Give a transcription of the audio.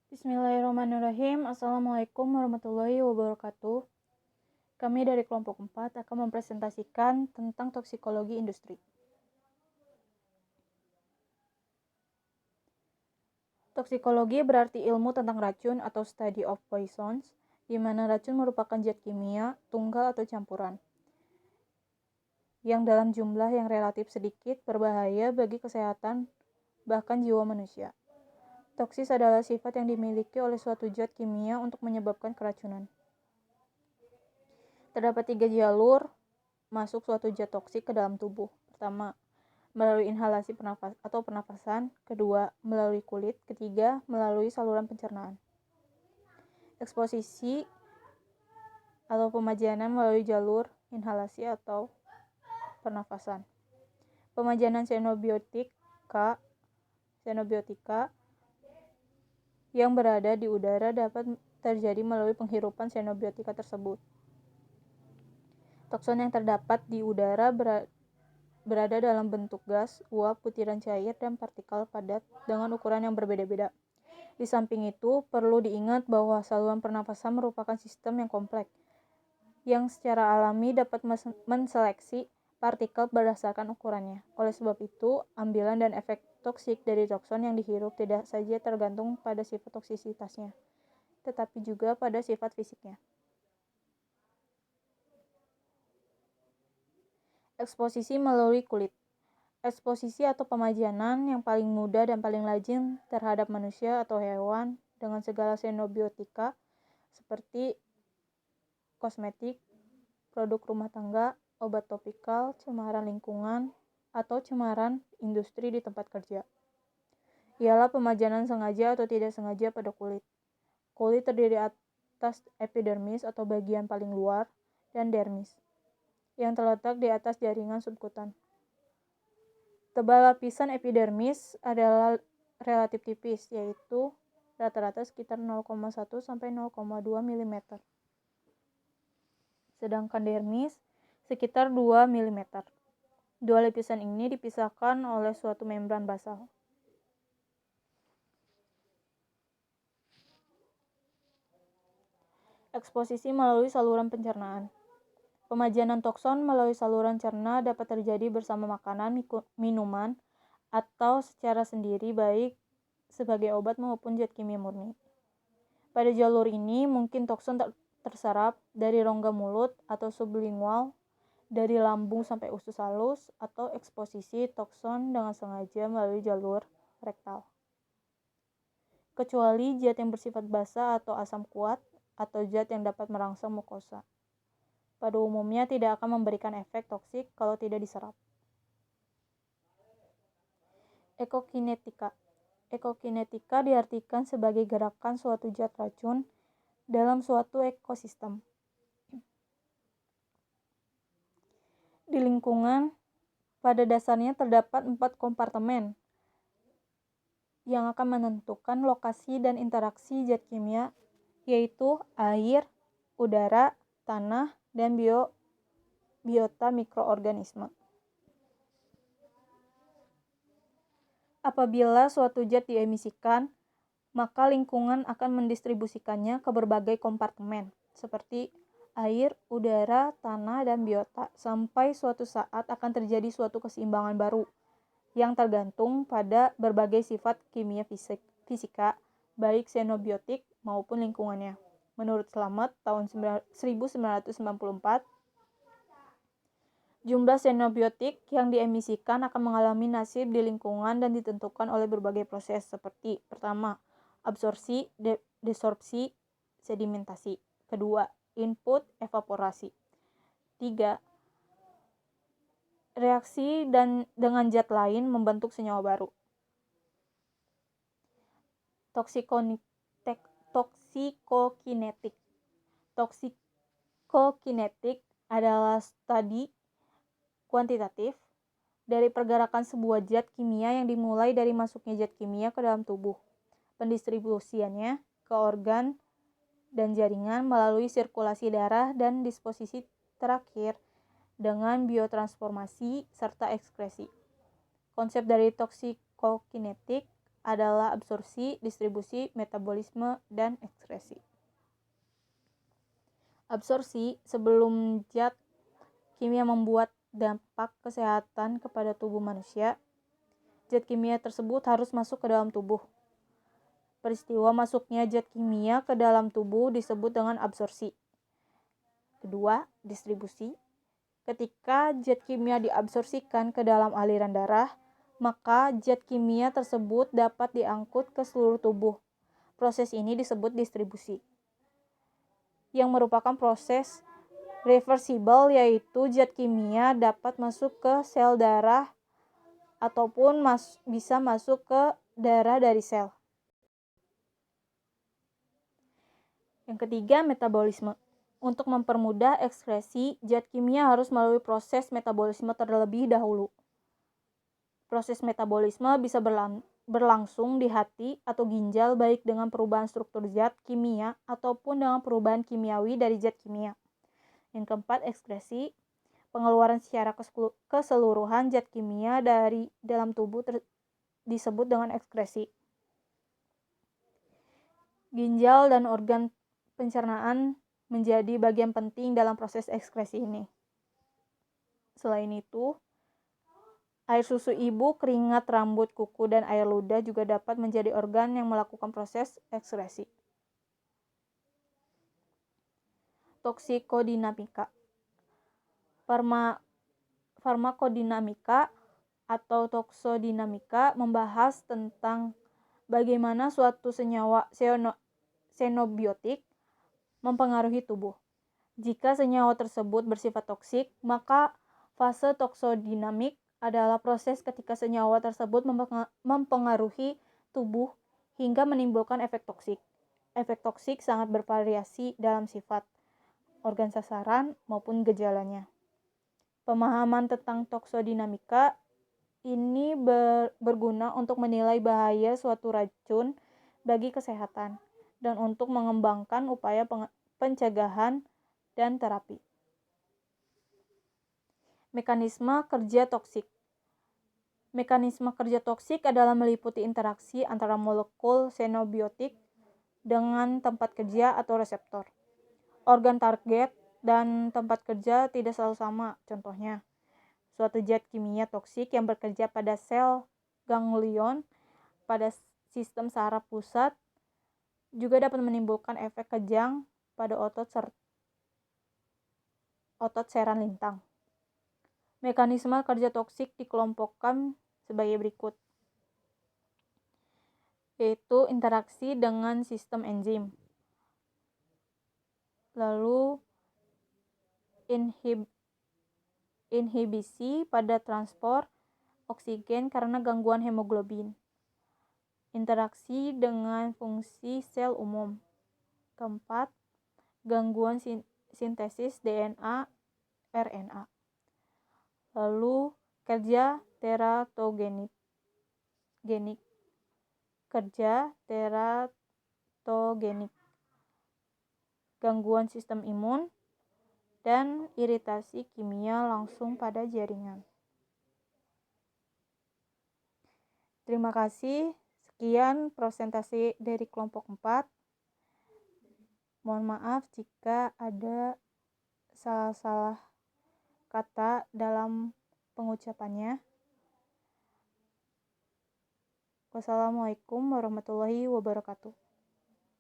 Bismillahirrahmanirrahim. Assalamualaikum warahmatullahi wabarakatuh. Kami dari kelompok 4 akan mempresentasikan tentang toksikologi industri. Toksikologi berarti ilmu tentang racun atau study of poisons, di mana racun merupakan zat kimia, tunggal atau campuran, yang dalam jumlah yang relatif sedikit berbahaya bagi kesehatan bahkan jiwa manusia. Toksis adalah sifat yang dimiliki oleh suatu zat kimia untuk menyebabkan keracunan. Terdapat 3 jalur masuk suatu zat toksik ke dalam tubuh. Pertama, melalui inhalasi pernafasan. Kedua, melalui kulit. Ketiga, melalui saluran pencernaan. Eksposisi atau pemajanan melalui jalur inhalasi atau pernafasan. Pemajanan xenobiotika yang berada di udara dapat terjadi melalui penghirupan xenobiotika tersebut. Toksin yang terdapat di udara berada dalam bentuk gas, uap, butiran cair, dan partikel padat dengan ukuran yang berbeda-beda. Di samping itu, perlu diingat bahwa saluran pernafasan merupakan sistem yang kompleks, yang secara alami dapat menseleksi partikel berdasarkan ukurannya. Oleh sebab itu, ambilan dan efek toksik dari toksin yang dihirup tidak saja tergantung pada sifat toksisitasnya, tetapi juga pada sifat fisiknya. Eksposisi melalui kulit. Eksposisi atau pemajanan yang paling mudah dan paling lazim terhadap manusia atau hewan dengan segala xenobiotika seperti kosmetik, produk rumah tangga, obat topikal, cemaran lingkungan, atau cemaran industri di tempat kerja. Ialah pemajanan sengaja atau tidak sengaja pada kulit. Kulit terdiri atas epidermis atau bagian paling luar dan dermis, yang terletak di atas jaringan subkutan. Tebal lapisan epidermis adalah relatif tipis, yaitu rata-rata sekitar 0,1 sampai 0,2 mm. Sedangkan dermis sekitar 2 mm. Dua lapisan ini dipisahkan oleh suatu membran basal. Eksposisi melalui saluran pencernaan. Pemajanan toksin melalui saluran cerna dapat terjadi bersama makanan, minuman, atau secara sendiri baik sebagai obat maupun zat kimia murni. Pada jalur ini mungkin toksin terserap dari rongga mulut atau sublingual, dari lambung sampai usus halus, atau eksposisi toksin dengan sengaja melalui jalur rektal. Kecuali zat yang bersifat basa atau asam kuat, atau zat yang dapat merangsang mukosa. Pada umumnya tidak akan memberikan efek toksik kalau tidak diserap. Ekokinetika. Ekokinetika diartikan sebagai gerakan suatu zat racun dalam suatu ekosistem. Di lingkungan, pada dasarnya terdapat 4 kompartemen yang akan menentukan lokasi dan interaksi zat kimia, yaitu air, udara, tanah, dan biota mikroorganisme. Apabila suatu zat diemisikan, maka lingkungan akan mendistribusikannya ke berbagai kompartemen, seperti air, udara, tanah, dan biota, sampai suatu saat akan terjadi suatu keseimbangan baru, yang tergantung pada berbagai sifat kimia fisika, baik xenobiotik maupun lingkungannya. Menurut Slamet, tahun 1994, jumlah xenobiotik yang diemisikan akan mengalami nasib di lingkungan dan ditentukan oleh berbagai proses seperti: pertama, absorpsi, desorpsi, sedimentasi. Kedua, input, evaporasi. 3, reaksi dengan zat lain membentuk senyawa baru. Toksikokinetik. Toksikokinetik adalah studi kuantitatif dari pergerakan sebuah zat kimia yang dimulai dari masuknya zat kimia ke dalam tubuh, pendistribusiannya ke organ dan jaringan melalui sirkulasi darah, dan disposisi terakhir dengan biotransformasi serta ekskresi. Konsep dari toksikokinetik adalah absorpsi, distribusi, metabolisme, dan ekskresi. Absorpsi, sebelum zat kimia membuat dampak kesehatan kepada tubuh manusia, zat kimia tersebut harus masuk ke dalam tubuh. Peristiwa masuknya zat kimia ke dalam tubuh disebut dengan absorpsi. Kedua, distribusi. Ketika zat kimia diabsorpsikan ke dalam aliran darah, maka zat kimia tersebut dapat diangkut ke seluruh tubuh. Proses ini disebut distribusi, yang merupakan proses reversible, yaitu zat kimia dapat masuk ke sel darah ataupun bisa masuk ke darah dari sel. Yang ketiga, metabolisme. Untuk mempermudah ekskresi, zat kimia harus melalui proses metabolisme terlebih dahulu. Proses metabolisme bisa berlangsung di hati atau ginjal, baik dengan perubahan struktur zat kimia ataupun dengan perubahan kimiawi dari zat kimia. Yang keempat, ekskresi. Pengeluaran secara keseluruhan zat kimia dari dalam tubuh disebut dengan ekskresi. Ginjal dan organ pencernaan menjadi bagian penting dalam proses ekskresi ini. Selain itu, air susu ibu, keringat, rambut, kuku, dan air ludah juga dapat menjadi organ yang melakukan proses ekskresi. Toksikodinamika. Farmakodinamika atau toksodinamika membahas tentang bagaimana suatu senyawa xenobiotik mempengaruhi tubuh. Jika senyawa tersebut bersifat toksik, maka fase toksodinamik adalah proses ketika senyawa tersebut mempengaruhi tubuh hingga menimbulkan efek toksik. Efek toksik sangat bervariasi dalam sifat, organ sasaran, maupun gejalanya. Pemahaman tentang toksodinamika ini berguna untuk menilai bahaya suatu racun bagi kesehatan dan untuk mengembangkan upaya pencegahan dan terapi. Mekanisme kerja toksik. Mekanisme kerja toksik adalah meliputi interaksi antara molekul xenobiotik dengan tempat kerja atau reseptor. Organ target dan tempat kerja tidak selalu sama. Contohnya, suatu zat kimia toksik yang bekerja pada sel ganglion pada sistem saraf pusat juga dapat menimbulkan efek kejang pada otot seran lintang. Mekanisme kerja toksik dikelompokkan sebagai berikut, yaitu interaksi dengan sistem enzim, lalu inhibisi pada transport oksigen karena gangguan hemoglobin, interaksi dengan fungsi sel umum. Keempat, gangguan sintesis DNA, RNA. Lalu kerja teratogenik, gangguan sistem imun, dan iritasi kimia langsung pada jaringan. Terima kasih. Sekian presentasi dari kelompok 4. Mohon maaf jika ada salah-salah kata dalam pengucapannya. Wassalamualaikum warahmatullahi wabarakatuh.